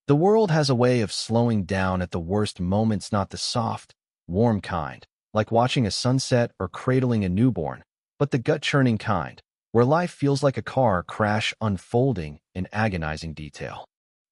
The world has a way of slowing down at the worst moments, not the soft, warm kind, like watching a sunset or cradling a newborn, but the gut-churning kind, where life feels like a car crash unfolding in agonizing detail.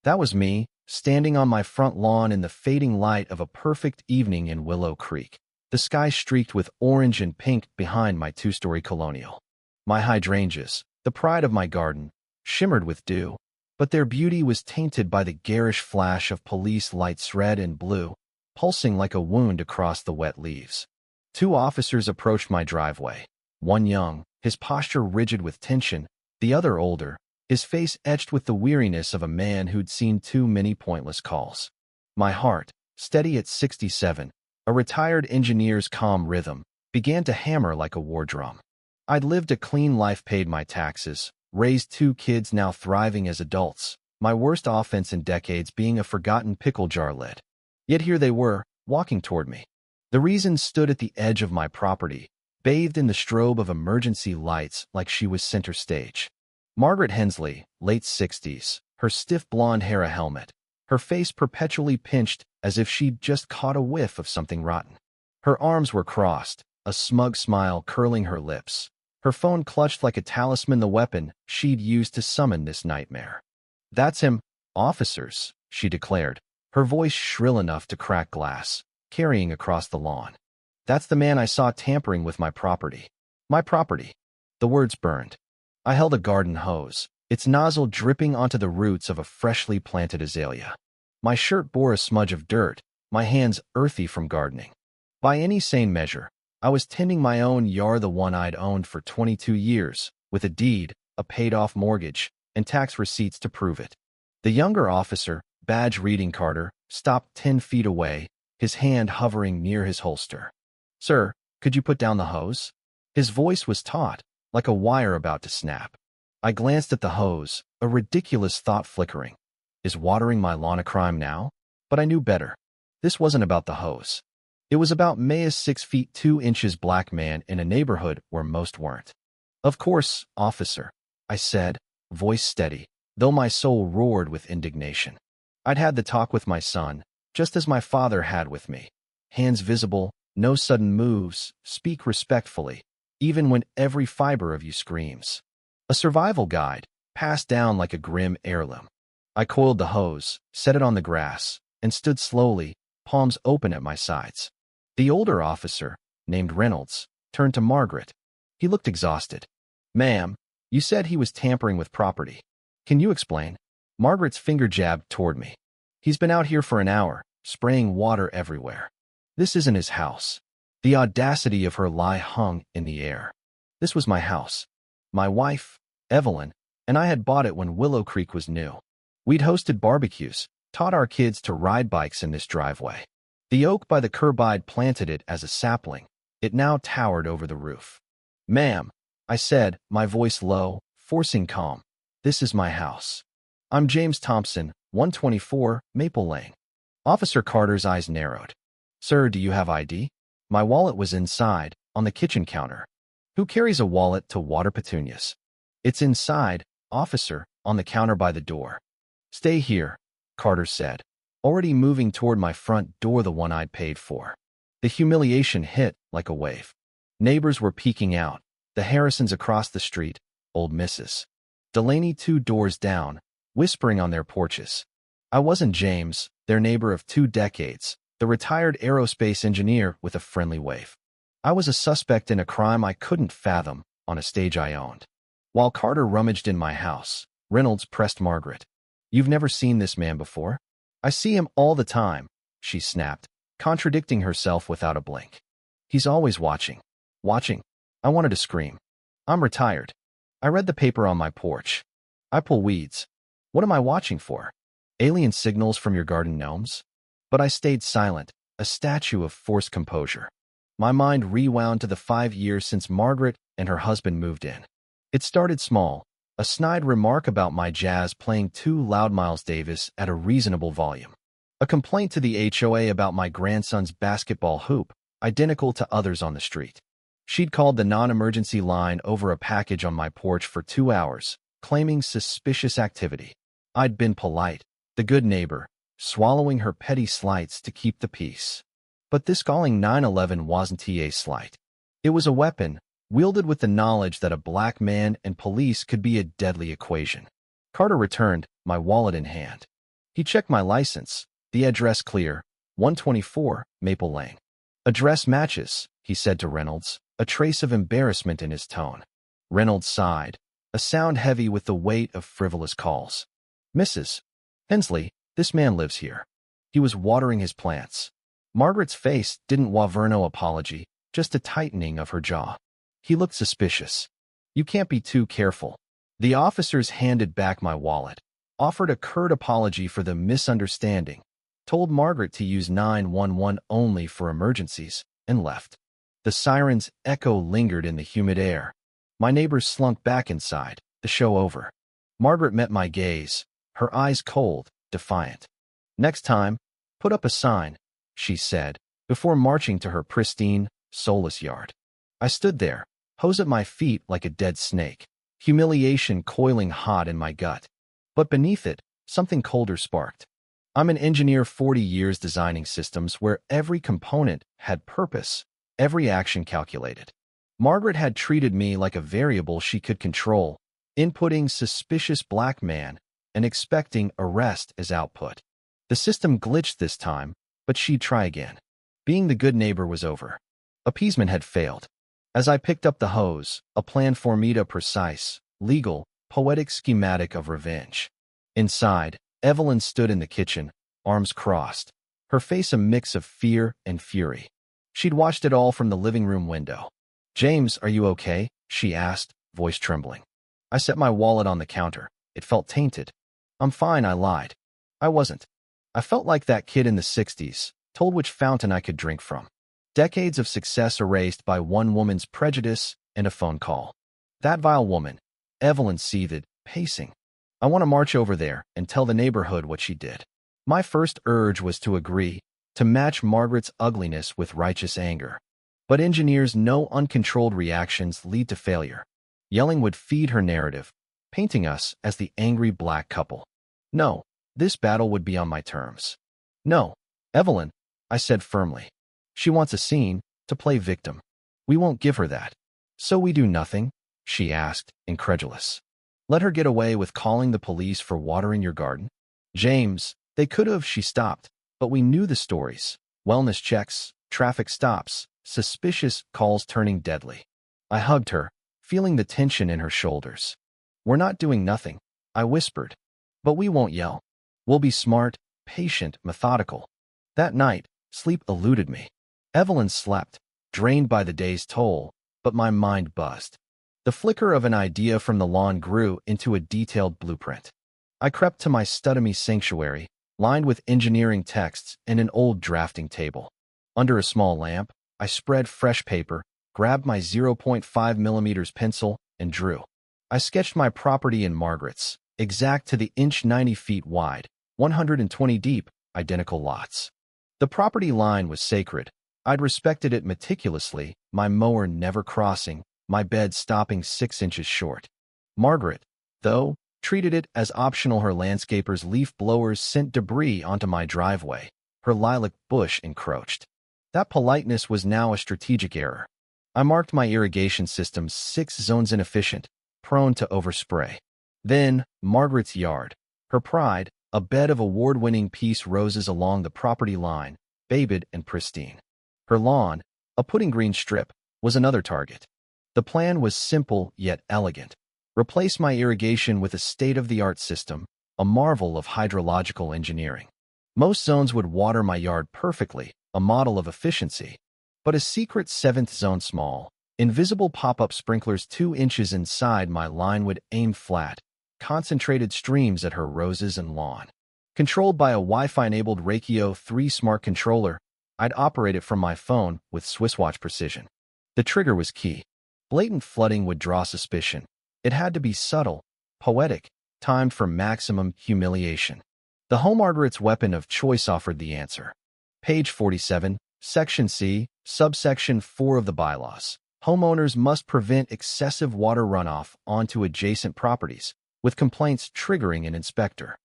That was me, standing on my front lawn in the fading light of a perfect evening in Willow Creek, the sky streaked with orange and pink behind my two-story colonial. My hydrangeas, the pride of my garden, shimmered with dew, but their beauty was tainted by the garish flash of police lights, red and blue, pulsing like a wound across the wet leaves. Two officers approached my driveway, one young, his posture rigid with tension, the other older, his face etched with the weariness of a man who'd seen too many pointless calls. My heart, steady at 67, a retired engineer's calm rhythm, began to hammer like a war drum. I'd lived a clean life, paid my taxes, raised two kids now thriving as adults, my worst offense in decades being a forgotten pickle jar lid. Yet here they were, walking toward me. The reason stood at the edge of my property, bathed in the strobe of emergency lights like she was center stage. Margaret Hensley, late 60s, her stiff blonde hair a helmet, her face perpetually pinched as if she'd just caught a whiff of something rotten. Her arms were crossed, a smug smile curling her lips. Her phone clutched like a talisman, the weapon she'd used to summon this nightmare. "That's him, officers," she declared, her voice shrill enough to crack glass, carrying across the lawn. "That's the man I saw tampering with my property." My property. The words burned. I held a garden hose, its nozzle dripping onto the roots of a freshly planted azalea. My shirt bore a smudge of dirt, my hands earthy from gardening. By any sane measure, I was tending my own yard, the one I'd owned for 22 years, with a deed, a paid-off mortgage, and tax receipts to prove it. The younger officer, badge reading Carter, stopped 10 feet away, his hand hovering near his holster. "Sir, could you put down the hose?" His voice was taut, like a wire about to snap. I glanced at the hose, a ridiculous thought flickering. Is watering my lawn a crime now? But I knew better. This wasn't about the hose. It was about me, a 6 feet 2 inches black man in a neighborhood where most weren't. "Of course, officer," I said, voice steady, though my soul roared with indignation. I'd had the talk with my son, just as my father had with me. Hands visible, no sudden moves, speak respectfully, even when every fiber of you screams. A survival guide, passed down like a grim heirloom. I coiled the hose, set it on the grass, and stood slowly, palms open at my sides. The older officer, named Reynolds, turned to Margaret. He looked exhausted. "Ma'am, you said he was tampering with property. Can you explain?" Margaret's finger jabbed toward me. "He's been out here for an hour, spraying water everywhere. This isn't his house." The audacity of her lie hung in the air. This was my house. My wife, Evelyn, and I had bought it when Willow Creek was new. We'd hosted barbecues, taught our kids to ride bikes in this driveway. The oak by the curb, I'd planted it as a sapling. It now towered over the roof. "Ma'am," I said, my voice low, forcing calm, "this is my house. I'm James Thompson, 124 Maple Lane." Officer Carter's eyes narrowed. "Sir, do you have ID?" My wallet was inside, on the kitchen counter. Who carries a wallet to water petunias? "It's inside, officer, on the counter by the door." "Stay here," Carter said, already moving toward my front door, the one I'd paid for. The humiliation hit like a wave. Neighbors were peeking out, the Harrisons across the street, old Mrs. Delaney 2 doors down, whispering on their porches. I wasn't James, their neighbor of 2 decades, the retired aerospace engineer with a friendly wave. I was a suspect in a crime I couldn't fathom, on a stage I owned. While Carter rummaged in my house, Reynolds pressed Margaret. "You've never seen this man before?" "I see him all the time," she snapped, contradicting herself without a blink. "He's always watching." "Watching?" I wanted to scream. "I'm retired. I read the paper on my porch. I pull weeds. What am I watching for? Alien signals from your garden gnomes?" But I stayed silent, a statue of forced composure. My mind rewound to the 5 years since Margaret and her husband moved in. It started small, a snide remark about my jazz playing too loud, Miles Davis at a reasonable volume. A complaint to the HOA about my grandson's basketball hoop, identical to others on the street. She'd called the non-emergency line over a package on my porch for 2 hours, claiming suspicious activity. I'd been polite, The good neighbor, swallowing her petty slights to keep the peace. But this galling 9/11 wasn't a slight. It was a weapon, wielded with the knowledge that a black man and police could be a deadly equation. Carter returned, my wallet in hand. He checked my license, the address clear, 124 Maple Lane. Address matches, he said to Reynolds, a trace of embarrassment in his tone. Reynolds sighed, a sound heavy with the weight of frivolous calls. Mrs. Hensley, this man lives here. He was watering his plants. Margaret's face didn't waver no apology, just a tightening of her jaw. He looked suspicious. You can't be too careful. The officers handed back my wallet, offered a curt apology for the misunderstanding, told Margaret to use 911 only for emergencies, and left. The siren's echo lingered in the humid air. My neighbors slunk back inside, the show over. Margaret met my gaze, her eyes cold, defiant. Next time, put up a sign, she said, before marching to her pristine, soulless yard. I stood there, hose at my feet like a dead snake, humiliation coiling hot in my gut. But beneath it, something colder sparked. I'm an engineer 40 years designing systems where every component had purpose, every action calculated. Margaret had treated me like a variable she could control, inputting suspicious black man and expecting arrest as output. The system glitched this time, but she'd try again. Being the good neighbor was over. Appeasement had failed. As I picked up the hose, a plan formed a precise, legal, poetic schematic of revenge. Inside, Evelyn stood in the kitchen, arms crossed, her face a mix of fear and fury. She'd watched it all from the living room window. James, are you okay? She asked, voice trembling. I set my wallet on the counter. It felt tainted. I'm fine, I lied. I wasn't. I felt like that kid in the 60s, told which fountain I could drink from. Decades of success erased by one woman's prejudice and a phone call. That vile woman, Evelyn seethed, pacing. I want to march over there and tell the neighborhood what she did. My first urge was to agree, to match Margaret's ugliness with righteous anger. But engineers know uncontrolled reactions lead to failure. Yelling would feed her narrative, painting us as the angry black couple. No, this battle would be on my terms. No, Evelyn, I said firmly. She wants a scene, to play victim. We won't give her that. So we do nothing? She asked, incredulous. Let her get away with calling the police for watering your garden? James, they could have, she stopped, but we knew the stories. Wellness checks, traffic stops, suspicious calls turning deadly. I hugged her, feeling the tension in her shoulders. We're not doing nothing, I whispered. But we won't yell. We'll be smart, patient, methodical. That night, sleep eluded me. Evelyn slept, drained by the day's toll, but my mind buzzed. The flicker of an idea from the lawn grew into a detailed blueprint. I crept to my study sanctuary, lined with engineering texts and an old drafting table. Under a small lamp, I spread fresh paper, grabbed my 0.5mm pencil, and drew. I sketched my property in Margaret's, exact to the inch 90 feet wide, 120 deep, identical lots. The property line was sacred. I'd respected it meticulously, my mower never crossing, my bed stopping 6 inches short. Margaret, though, treated it as optional. Her landscaper's leaf blowers sent debris onto my driveway. Her lilac bush encroached. That politeness was now a strategic error. I marked my irrigation system's 6 zones inefficient, prone to overspray. Then, Margaret's yard. Her pride, a bed of award-winning peace roses along the property line, babed and pristine. Her lawn, a pudding green strip, was another target. The plan was simple yet elegant. Replace my irrigation with a state-of-the-art system, a marvel of hydrological engineering. Most zones would water my yard perfectly, a model of efficiency. But a secret 7th zone small, invisible pop-up sprinklers 2 inches inside my line would aim flat, concentrated streams at her roses and lawn. Controlled by a Wi-Fi-enabled Rakio 3 smart controller, I'd operate it from my phone with Swiss watch precision. The trigger was key. Blatant flooding would draw suspicion. It had to be subtle, poetic, timed for maximum humiliation. The home Margaret's weapon of choice offered the answer. Page 47, Section C, Subsection 4 of the bylaws. Homeowners must prevent excessive water runoff onto adjacent properties, with complaints triggering an inspector.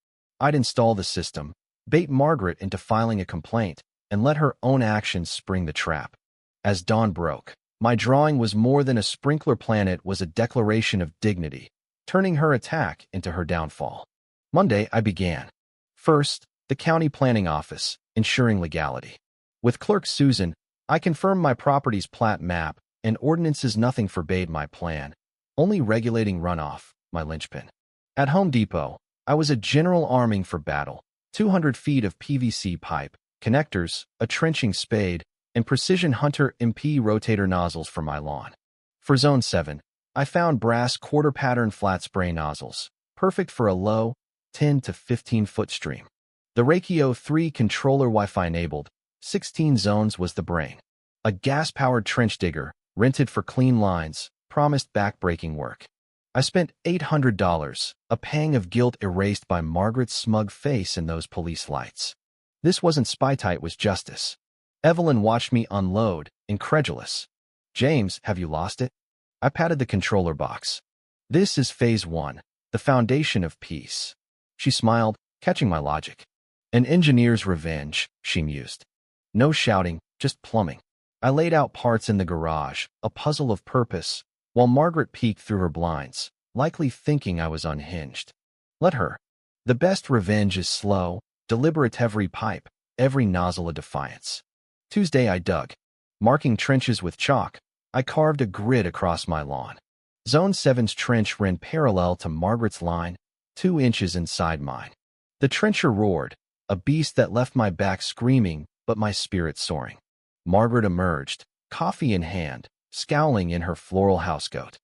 I'd install the system, bait Margaret into filing a complaint, and let her own actions spring the trap. As dawn broke, my drawing was more than a sprinkler plan, it was a declaration of dignity, turning her attack into her downfall. Monday, I began. First, the county planning office, ensuring legality. With Clerk Susan, I confirmed my property's plat map and ordinances. Nothing forbade my plan, only regulating runoff, my linchpin. At Home Depot, I was a general arming for battle, 200 feet of PVC pipe, connectors, a trenching spade, and Precision Hunter MP rotator nozzles for my lawn. For Zone 7, I found brass quarter-pattern flat spray nozzles, perfect for a low, 10 to 15-foot stream. The Rakio 3 controller Wi-Fi enabled, 16 zones was the brain. A gas-powered trench digger, rented for clean lines, promised back-breaking work. I spent $800, a pang of guilt erased by Margaret's smug face in those police lights. This wasn't spy, it was justice. Evelyn watched me unload, incredulous. James, have you lost it? I patted the controller box. This is Phase 1, the foundation of peace. She smiled, catching my logic. An engineer's revenge, she mused. No shouting, just plumbing. I laid out parts in the garage, a puzzle of purpose, while Margaret peeked through her blinds, likely thinking I was unhinged. Let her. The best revenge is slow, deliberate. Every pipe, every nozzle a defiance. Tuesday I dug. Marking trenches with chalk, I carved a grid across my lawn. Zone 7's trench ran parallel to Margaret's line, 2 inches inside mine. The trencher roared, a beast that left my back screaming, but my spirit soaring. Margaret emerged, coffee in hand, scowling in her floral housecoat.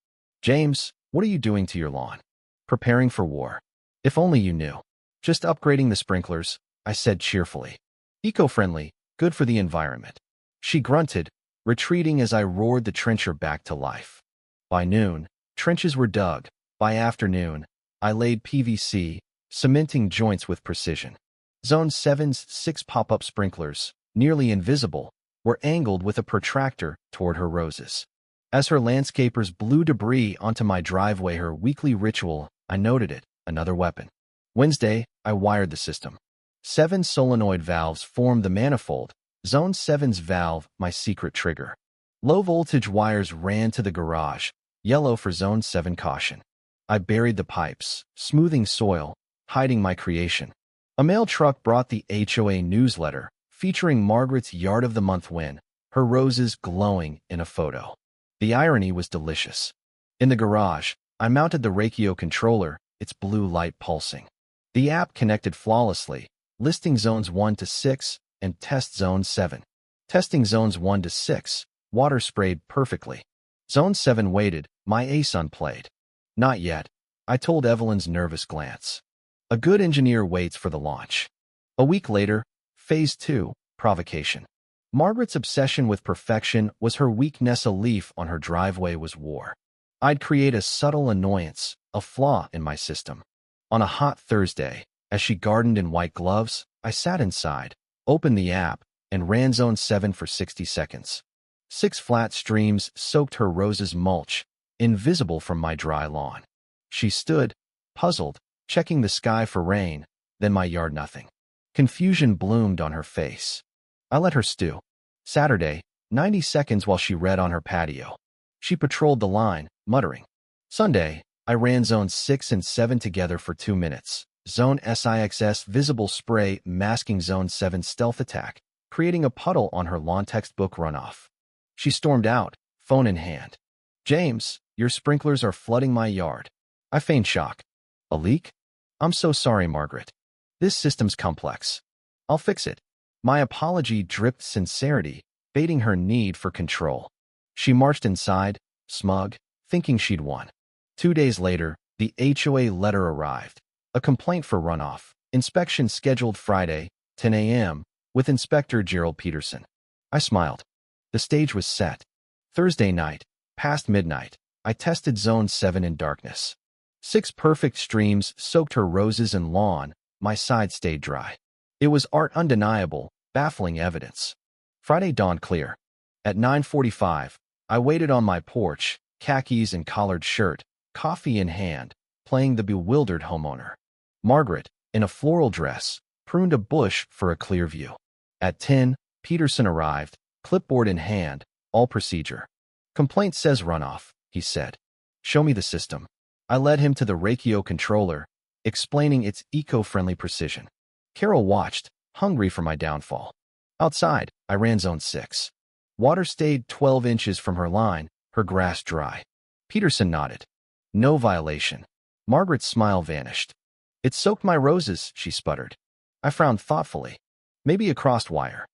James, what are you doing to your lawn? Preparing for war. If only you knew. Just upgrading the sprinklers, I said cheerfully. Eco-friendly, good for the environment. She grunted, retreating as I roared the trencher back to life. By noon, trenches were dug. By afternoon, I laid PVC, cementing joints with precision. Zone 7's 6 pop-up sprinklers, nearly invisible, were angled with a protractor toward her roses. As her landscapers blew debris onto my driveway, her weekly ritual, I noted it, another weapon. Wednesday, I wired the system. 7 solenoid valves formed the manifold, Zone 7's valve, my secret trigger. Low-voltage wires ran to the garage, yellow for Zone 7 caution. I buried the pipes, smoothing soil, hiding my creation. A mail truck brought the HOA newsletter, featuring Margaret's Yard of the Month win, her roses glowing in a photo. The irony was delicious. In the garage, I mounted the Rakio controller, its blue light pulsing. The app connected flawlessly, listing Zones 1 to 6 and Test Zone 7. Testing Zones 1 to 6, water sprayed perfectly. Zone 7 waited, my ASUN played. Not yet, I told Evelyn's nervous glance. A good engineer waits for the launch. A week later, Phase 2, provocation. Margaret's obsession with perfection was her weakness. A leaf on her driveway was war. I'd create a subtle annoyance, a flaw in my system. On a hot Thursday, as she gardened in white gloves, I sat inside, opened the app, and ran Zone 7 for 60 seconds. 6 flat streams soaked her roses' mulch, invisible from my dry lawn. She stood, puzzled, checking the sky for rain, then my yard nothing. Confusion bloomed on her face. I let her stew. Saturday, 90 seconds while she read on her patio. She patrolled the line, muttering. Sunday, I ran Zones 6 and 7 together for 2 minutes. Zone 6 visible spray masking Zone 7 stealth attack, creating a puddle on her lawn. Textbook runoff. She stormed out, phone in hand. James, your sprinklers are flooding my yard. I feigned shock. A leak? I'm so sorry, Margaret. This system's complex. I'll fix it. My apology dripped sincerity, baiting her need for control. She marched inside, smug, thinking she'd won. 2 days later, the HOA letter arrived. A complaint for runoff. Inspection scheduled Friday, 10 a.m., with Inspector Gerald Peterson. I smiled. The stage was set. Thursday night, past midnight, I tested Zone 7 in darkness. 6 perfect streams soaked her roses and lawn. My side stayed dry. It was art, undeniable, baffling evidence. Friday dawned clear. At 9:45, I waited on my porch, khakis and collared shirt, coffee in hand, playing the bewildered homeowner. Margaret, in a floral dress, pruned a bush for a clear view. At 10, Peterson arrived, clipboard in hand, all procedure. Complaint says runoff, he said. Show me the system. I led him to the Rakio controller, explaining its eco-friendly precision. Carol watched, hungry for my downfall. Outside, I ran zone 6. Water stayed 12 inches from her line, her grass dry. Peterson nodded. No violation. Margaret's smile vanished. It soaked my roses, she sputtered. I frowned thoughtfully. Maybe a crossed wire.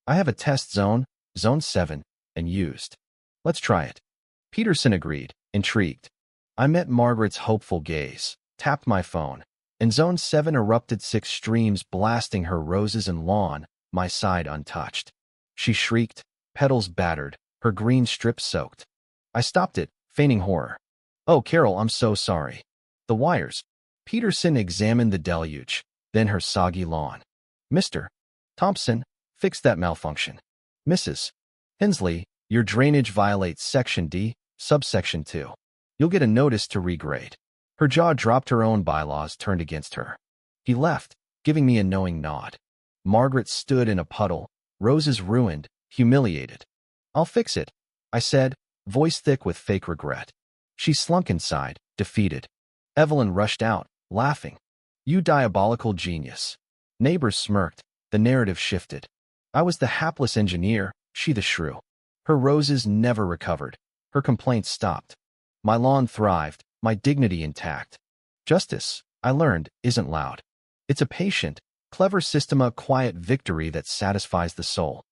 I have a test zone, zone 7, and used. Let's try it. Peterson agreed, intrigued. I met Margaret's hopeful gaze, tapped my phone, and zone 7 erupted 6 streams blasting her roses and lawn, my side untouched. She shrieked, petals battered, her green strips soaked. I stopped it, feigning horror. Oh, Carol, I'm so sorry. The wires. Peterson examined the deluge, then her soggy lawn. Mr. Thompson, fix that malfunction. Mrs. Hensley, your drainage violates Section D, subsection 2. You'll get a notice to regrade. Her jaw dropped, her own bylaws turned against her. He left, giving me a knowing nod. Margaret stood in a puddle, roses ruined, humiliated. I'll fix it, I said, voice thick with fake regret. She slunk inside, defeated. Evelyn rushed out, laughing. You diabolical genius. Neighbors smirked, the narrative shifted. I was the hapless engineer, she the shrew. Her roses never recovered. Her complaints stopped. My lawn thrived, my dignity intact. Justice, I learned, isn't loud. It's a patient, clever system, a quiet victory that satisfies the soul.